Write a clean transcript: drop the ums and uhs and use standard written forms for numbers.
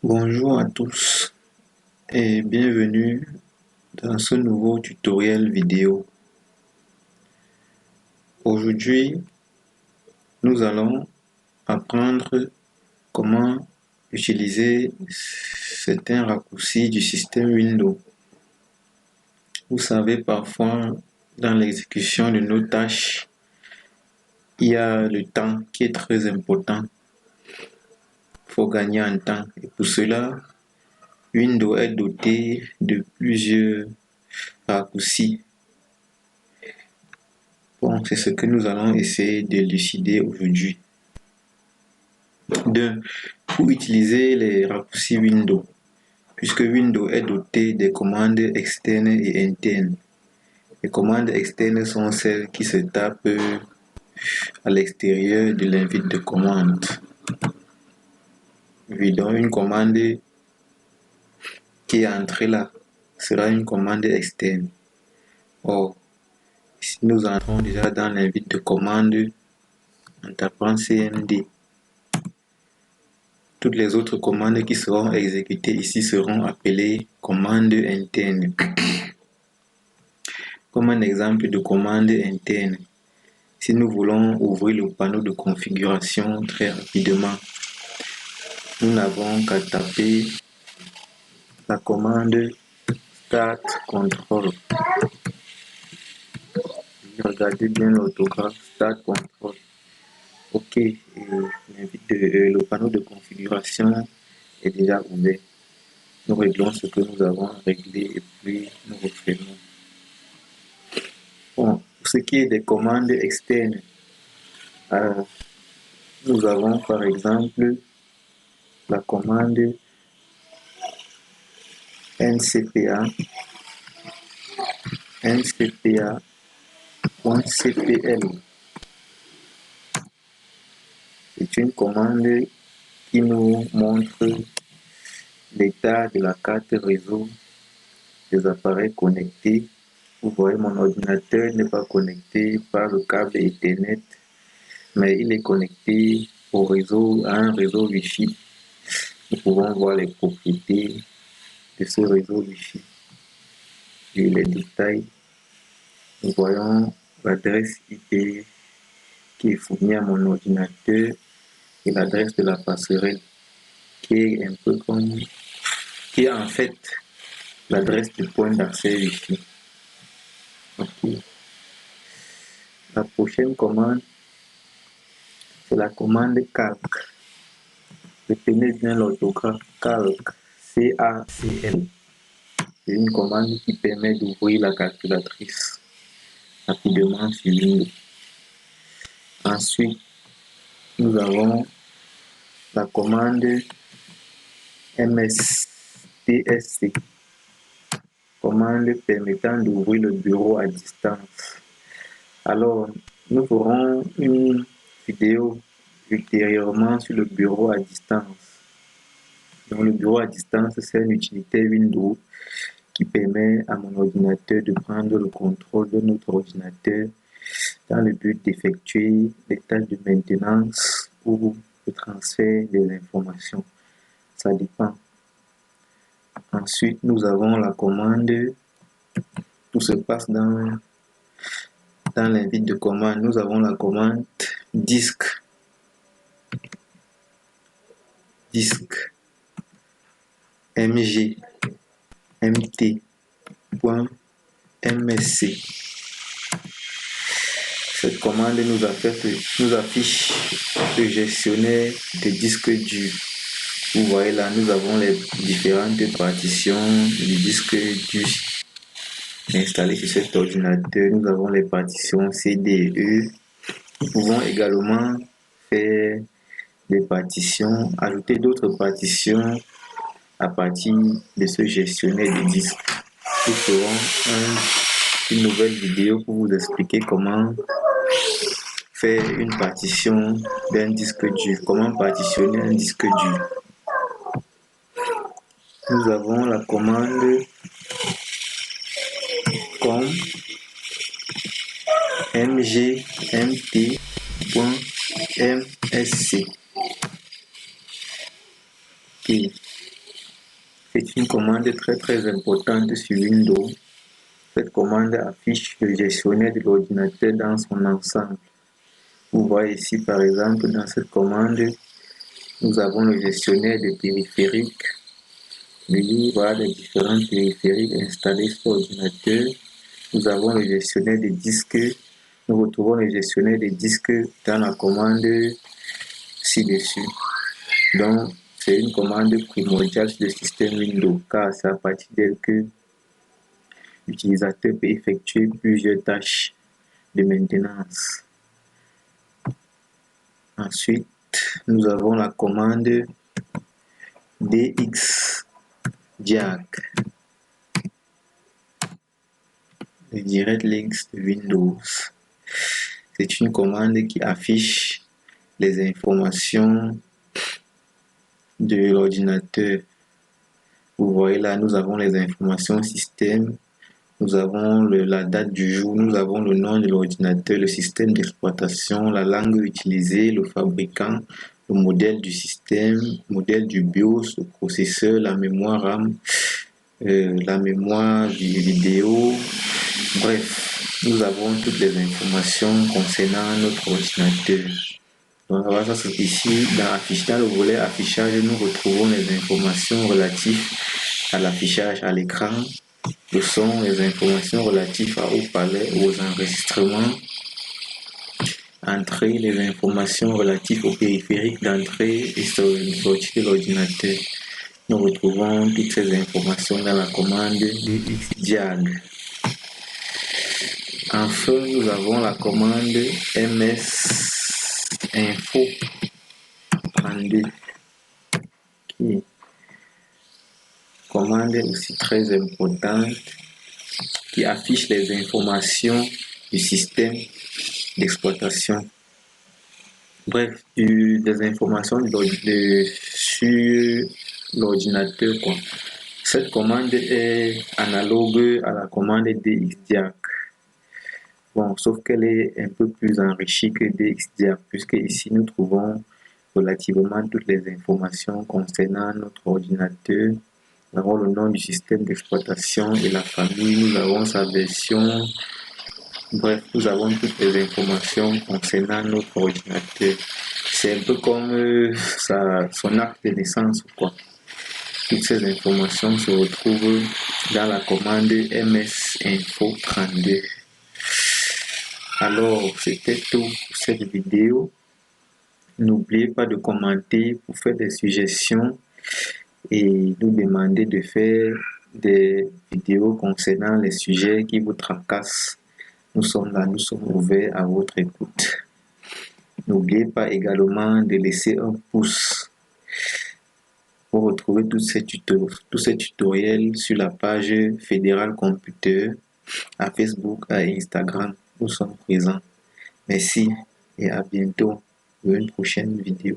Bonjour à tous et bienvenue dans ce nouveau tutoriel vidéo. Aujourd'hui, nous allons apprendre comment utiliser certains raccourcis du système Windows. Vous savez, parfois, dans l'exécution de nos tâches, il y a le temps qui est très important. Il faut gagner en temps. Et pour cela, Windows est doté de plusieurs raccourcis. Bon, c'est ce que nous allons essayer d'élucider aujourd'hui. Pour utiliser les raccourcis Windows, puisque Windows est doté des commandes externes et internes. Les commandes externes sont celles qui se tapent à l'extérieur de l'invite de commande. Donc une commande qui est entrée là sera une commande externe. Or, si nous entrons déjà dans l'invite de commande en tapant CMD, toutes les autres commandes qui seront exécutées ici seront appelées commandes internes. Comme un exemple de commande interne, si nous voulons ouvrir le panneau de configuration très rapidement, nous n'avons qu'à taper la commande Start Control. Regardez bien l'autographe Start Control. OK, le panneau de configuration est déjà ouvert. Nous réglons ce que nous avons réglé et puis nous refermons. Bon, pour ce qui est des commandes externes, nous avons par exemple la commande ncpa ncpa.cpl. C'est une commande qui nous montre l'état de la carte réseau des appareils connectés. Vous voyez, mon ordinateur n'est pas connecté par le câble Ethernet, mais il est connecté au réseau, à un réseau Wi-Fi. Nous pouvons voir les propriétés de ce réseau Wi-Fi. Et les détails, nous voyons l'adresse IP qui est fournie à mon ordinateur et l'adresse de la passerelle qui est un peu comme, qui est en fait l'adresse du point d'accès Wi-Fi. Okay. La prochaine commande, c'est la commande calc. Retenez bien l'autographe calc, C-A-C-L. C'est une commande qui permet d'ouvrir la calculatrice rapidement sur Windows. Ensuite, nous avons la commande MSTSC, commande permettant d'ouvrir le bureau à distance. Alors, nous ferons une vidéo ultérieurement sur le bureau à distance. Donc, le bureau à distance, c'est une utilité Windows qui permet à mon ordinateur de prendre le contrôle de notre ordinateur dans le but d'effectuer des tâches de maintenance ou de transfert des informations. Ça dépend. Ensuite, nous avons la commande. Tout se passe dans l'invite de commande. Nous avons la commande disque mg mt.msc. Cette commande nous affiche le gestionnaire des disques durs. Vous voyez là, nous avons les différentes partitions du disque dur installées sur cet ordinateur. Nous avons les partitions CD et E. Nous pouvons également faire des partitions, ajouter d'autres partitions à partir de ce gestionnaire de disques. Nous ferons une nouvelle vidéo pour vous expliquer comment faire une partition d'un disque dur, comment partitionner un disque dur. Nous avons la commande com mgmt.msc. Okay. C'est une commande très importante sur Windows. Cette commande affiche le gestionnaire de l'ordinateur dans son ensemble. Vous voyez ici par exemple dans cette commande, nous avons le gestionnaire des périphériques. Voilà les différents périphériques installés sur l'ordinateur. Nous avons le gestionnaire des disques. Nous retrouvons le gestionnaire des disques dans la commande ci-dessus. Donc, c'est une commande primordiale sur le système Windows car c'est à partir d'elle que l'utilisateur peut effectuer plusieurs tâches de maintenance. Ensuite, nous avons la commande dxdiag, le Direct Links de Windows. C'est une commande qui affiche les informations de l'ordinateur. Vous voyez là, nous avons les informations système, nous avons la date du jour, nous avons le nom de l'ordinateur, le système d'exploitation, la langue utilisée, le fabricant, le modèle du système, le modèle du BIOS, le processeur, la mémoire RAM, la mémoire vidéo. Bref, nous avons toutes les informations concernant notre ordinateur. Donc voilà, ça ici, dans le volet affichage, nous retrouvons les informations relatives à l'affichage à l'écran, le son, les informations relatives au palais, aux enregistrements, entrée, les informations relatives aux périphériques d'entrée et sortie de l'ordinateur. Nous retrouvons toutes ces informations dans la commande dxdiag. Enfin, nous avons la commande msinfo32 qui est commande aussi très importante qui affiche les informations du système d'exploitation. Bref, des informations sur l'ordinateur. Cette commande est analogue à la commande dxdiag. Bon, sauf qu'elle est un peu plus enrichie que dxdiag, puisque ici nous trouvons relativement toutes les informations concernant notre ordinateur. Nous avons le nom du système d'exploitation et la famille, nous avons sa version. Bref, nous avons toutes les informations concernant notre ordinateur. C'est un peu comme son acte de naissance, quoi. Toutes ces informations se retrouvent dans la commande msinfo32. Alors, c'était tout pour cette vidéo. N'oubliez pas de commenter pour faire des suggestions et nous demander de faire des vidéos concernant les sujets qui vous tracassent. Nous sommes là, nous sommes ouverts à votre écoute. N'oubliez pas également de laisser un pouce pour retrouver tous ces tutoriels sur la page Fédéral Computer, à Facebook, à Instagram. Nous sommes présents. Merci et à bientôt pour une prochaine vidéo.